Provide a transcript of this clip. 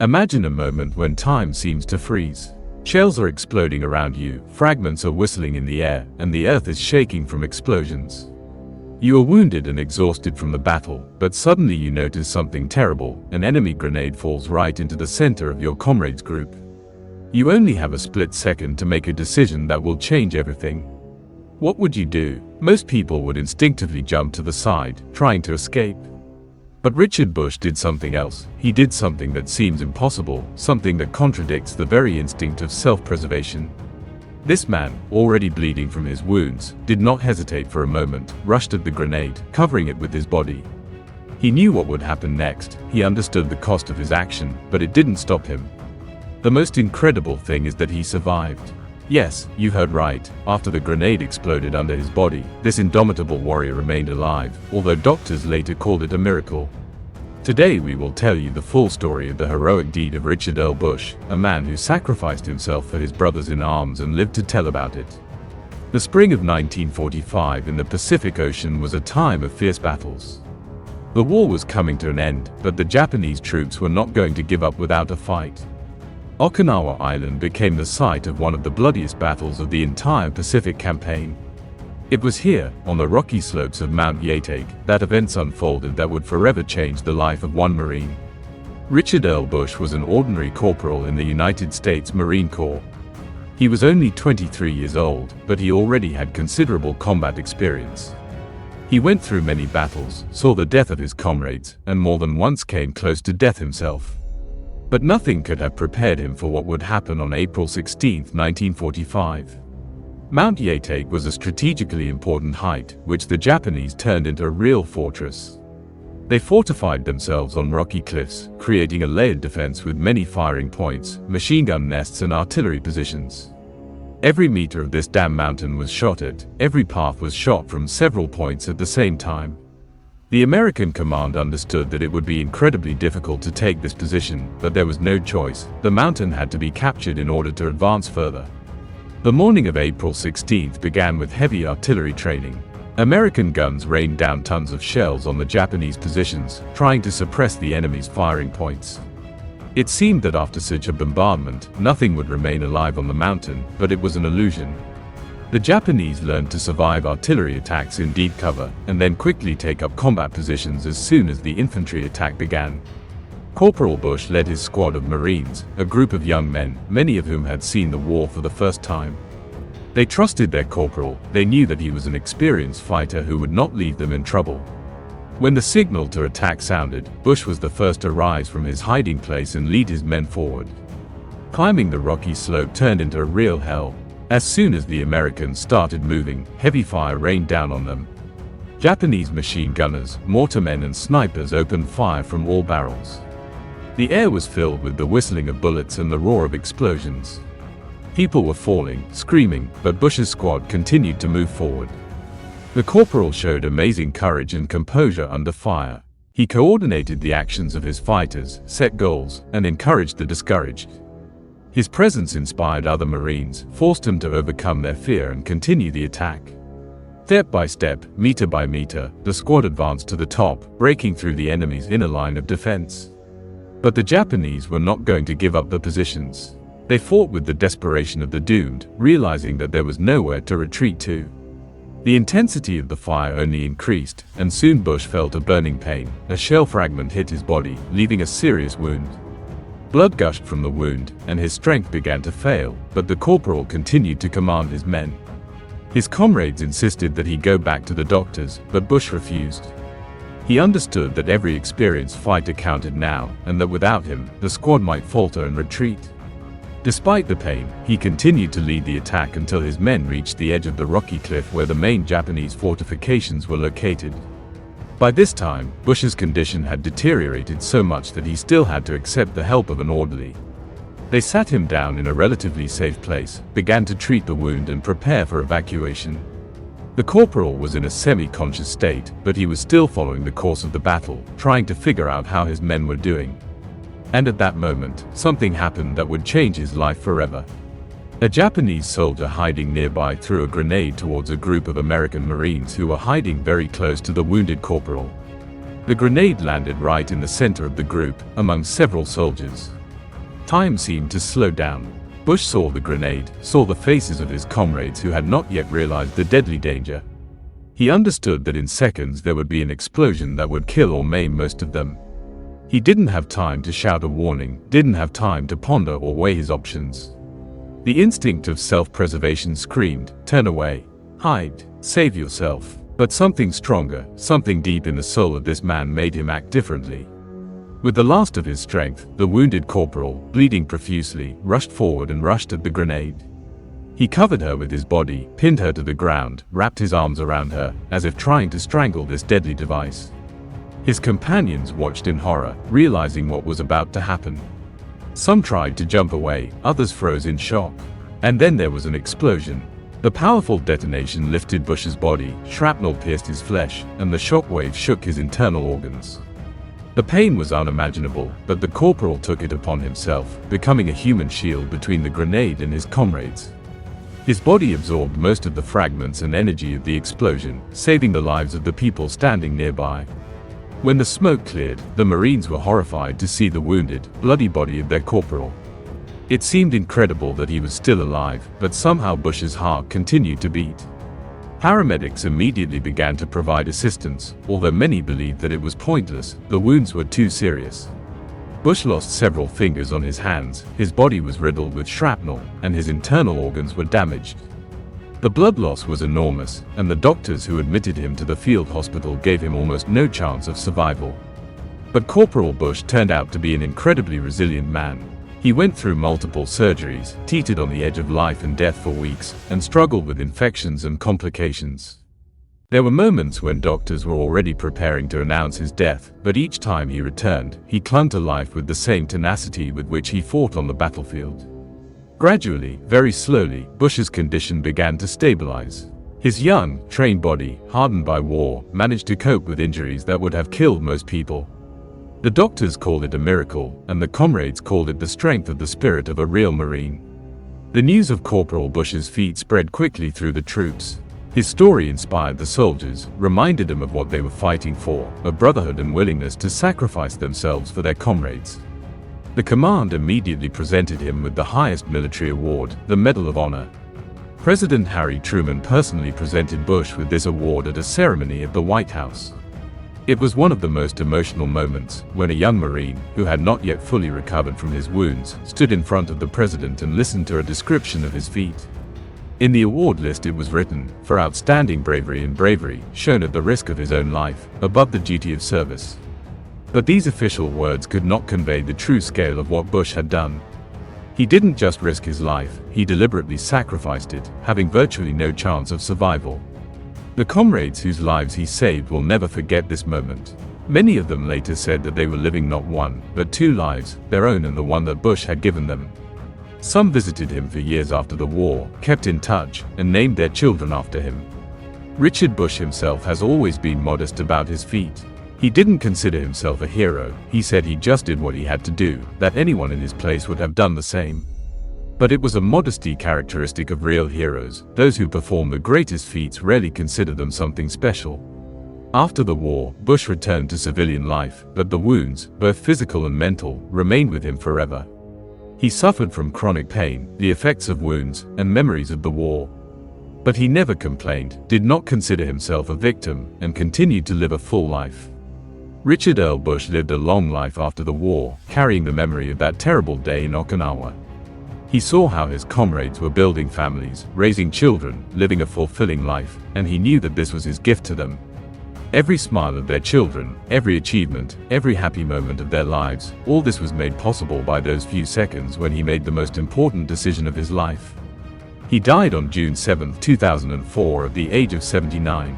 Imagine a moment when time seems to freeze. Shells are exploding around you, fragments are whistling in the air, and the earth is shaking from explosions. You are wounded and exhausted from the battle, but suddenly you notice something terrible. An enemy grenade falls right into the center of your comrades' group. You only have a split second to make a decision that will change everything. What would you do? Most people would instinctively jump to the side, trying to escape. But Richard Bush did something else. He did something that seems impossible, something that contradicts the very instinct of self-preservation. This man, already bleeding from his wounds, did not hesitate for a moment, rushed at the grenade, covering it with his body. He knew what would happen next. He understood the cost of his action, but it didn't stop him. The most incredible thing is that he survived. Yes, you heard right. After the grenade exploded under his body, this indomitable warrior remained alive, although doctors later called it a miracle. Today we will tell you the full story of the heroic deed of Richard Earl Bush, a man who sacrificed himself for his brothers in arms and lived to tell about it. The spring of 1945 in the Pacific Ocean was a time of fierce battles. The war was coming to an end, but the Japanese troops were not going to give up without a fight. Okinawa Island became the site of one of the bloodiest battles of the entire Pacific campaign. It was here, on the rocky slopes of Mount Yaetake, that events unfolded that would forever change the life of one Marine. Richard Earl Bush was an ordinary corporal in the United States Marine Corps. He was only 23 years old, but he already had considerable combat experience. He went through many battles, saw the death of his comrades, and more than once came close to death himself. But nothing could have prepared him for what would happen on April 16, 1945. Mount Yaetake was a strategically important height, which the Japanese turned into a real fortress. They fortified themselves on rocky cliffs, creating a layered defense with many firing points, machine gun nests and artillery positions. Every meter of this damn mountain was shot at, every path was shot from several points at the same time. The American command understood that it would be incredibly difficult to take this position, but there was no choice. The mountain had to be captured in order to advance further. The morning of April 16th began with heavy artillery training. American guns rained down tons of shells on the Japanese positions, trying to suppress the enemy's firing points. It seemed that after such a bombardment, nothing would remain alive on the mountain, but it was an illusion. The Japanese learned to survive artillery attacks in deep cover, and then quickly take up combat positions as soon as the infantry attack began. Corporal Bush led his squad of Marines, a group of young men, many of whom had seen the war for the first time. They trusted their corporal. They knew that he was an experienced fighter who would not leave them in trouble. When the signal to attack sounded, Bush was the first to rise from his hiding place and lead his men forward. Climbing the rocky slope turned into a real hell. As soon as the Americans started moving, heavy fire rained down on them. Japanese machine gunners, mortarmen and snipers opened fire from all barrels. The air was filled with the whistling of bullets and the roar of explosions. People were falling, screaming, but Bush's squad continued to move forward. The corporal showed amazing courage and composure under fire. He coordinated the actions of his fighters, set goals, and encouraged the discouraged. His presence inspired other Marines, forced them to overcome their fear and continue the attack. Step by step, meter by meter, the squad advanced to the top, breaking through the enemy's inner line of defense. But the Japanese were not going to give up the positions. They fought with the desperation of the doomed, realizing that there was nowhere to retreat to. The intensity of the fire only increased, and soon Bush felt a burning pain. A shell fragment hit his body, leaving a serious wound. Blood gushed from the wound, and his strength began to fail, but the corporal continued to command his men. His comrades insisted that he go back to the doctors, but Bush refused. He understood that every experienced fighter counted now, and that without him, the squad might falter and retreat. Despite the pain, he continued to lead the attack until his men reached the edge of the rocky cliff where the main Japanese fortifications were located. By this time, Bush's condition had deteriorated so much that he still had to accept the help of an orderly. They sat him down in a relatively safe place, began to treat the wound and prepare for evacuation. The corporal was in a semi-conscious state, but he was still following the course of the battle, trying to figure out how his men were doing. And at that moment, something happened that would change his life forever. A Japanese soldier hiding nearby threw a grenade towards a group of American Marines who were hiding very close to the wounded corporal. The grenade landed right in the center of the group, among several soldiers. Time seemed to slow down. Bush saw the grenade, saw the faces of his comrades who had not yet realized the deadly danger. He understood that in seconds there would be an explosion that would kill or maim most of them. He didn't have time to shout a warning, didn't have time to ponder or weigh his options. The instinct of self-preservation screamed, "Turn away. Hide. Save yourself." But something stronger, something deep in the soul of this man made him act differently. With the last of his strength, the wounded corporal, bleeding profusely, rushed forward and rushed at the grenade. He covered her with his body, pinned her to the ground, wrapped his arms around her, as if trying to strangle this deadly device. His companions watched in horror, realizing what was about to happen. Some tried to jump away, others froze in shock. And then there was an explosion. The powerful detonation lifted Bush's body, shrapnel pierced his flesh, and the shockwave shook his internal organs. The pain was unimaginable, but the corporal took it upon himself, becoming a human shield between the grenade and his comrades. His body absorbed most of the fragments and energy of the explosion, saving the lives of the people standing nearby. When the smoke cleared, the Marines were horrified to see the wounded, bloody body of their corporal. It seemed incredible that he was still alive, but somehow Bush's heart continued to beat. Paramedics immediately began to provide assistance, although many believed that it was pointless, the wounds were too serious. Bush lost several fingers on his hands, his body was riddled with shrapnel, and his internal organs were damaged. The blood loss was enormous, and the doctors who admitted him to the field hospital gave him almost no chance of survival. But Corporal Bush turned out to be an incredibly resilient man. He went through multiple surgeries, teetered on the edge of life and death for weeks, and struggled with infections and complications. There were moments when doctors were already preparing to announce his death, but each time he returned, he clung to life with the same tenacity with which he fought on the battlefield. Gradually, very slowly, Bush's condition began to stabilize. His young, trained body, hardened by war, managed to cope with injuries that would have killed most people. The doctors called it a miracle, and the comrades called it the strength of the spirit of a real Marine. The news of Corporal Bush's feat spread quickly through the troops. His story inspired the soldiers, reminded them of what they were fighting for, a brotherhood and willingness to sacrifice themselves for their comrades. The command immediately presented him with the highest military award, the Medal of Honor. President Harry Truman personally presented Bush with this award at a ceremony at the White House. It was one of the most emotional moments, when a young Marine, who had not yet fully recovered from his wounds, stood in front of the president and listened to a description of his feat. In the award list it was written, "For outstanding bravery and bravery, shown at the risk of his own life, above the duty of service." But these official words could not convey the true scale of what Bush had done. He didn't just risk his life, he deliberately sacrificed it, having virtually no chance of survival. The comrades whose lives he saved will never forget this moment. Many of them later said that they were living not one, but two lives, their own and the one that Bush had given them. Some visited him for years after the war, kept in touch, and named their children after him. Richard Bush himself has always been modest about his feat. He didn't consider himself a hero, he said he just did what he had to do, that anyone in his place would have done the same. But it was a modesty characteristic of real heroes. Those who perform the greatest feats rarely consider them something special. After the war, Bush returned to civilian life, but the wounds, both physical and mental, remained with him forever. He suffered from chronic pain, the effects of wounds, and memories of the war. But he never complained, did not consider himself a victim, and continued to live a full life. Richard Earl Bush lived a long life after the war, carrying the memory of that terrible day in Okinawa. He saw how his comrades were building families, raising children, living a fulfilling life, and he knew that this was his gift to them. Every smile of their children, every achievement, every happy moment of their lives, all this was made possible by those few seconds when he made the most important decision of his life. He died on June 7, 2004 at the age of 79.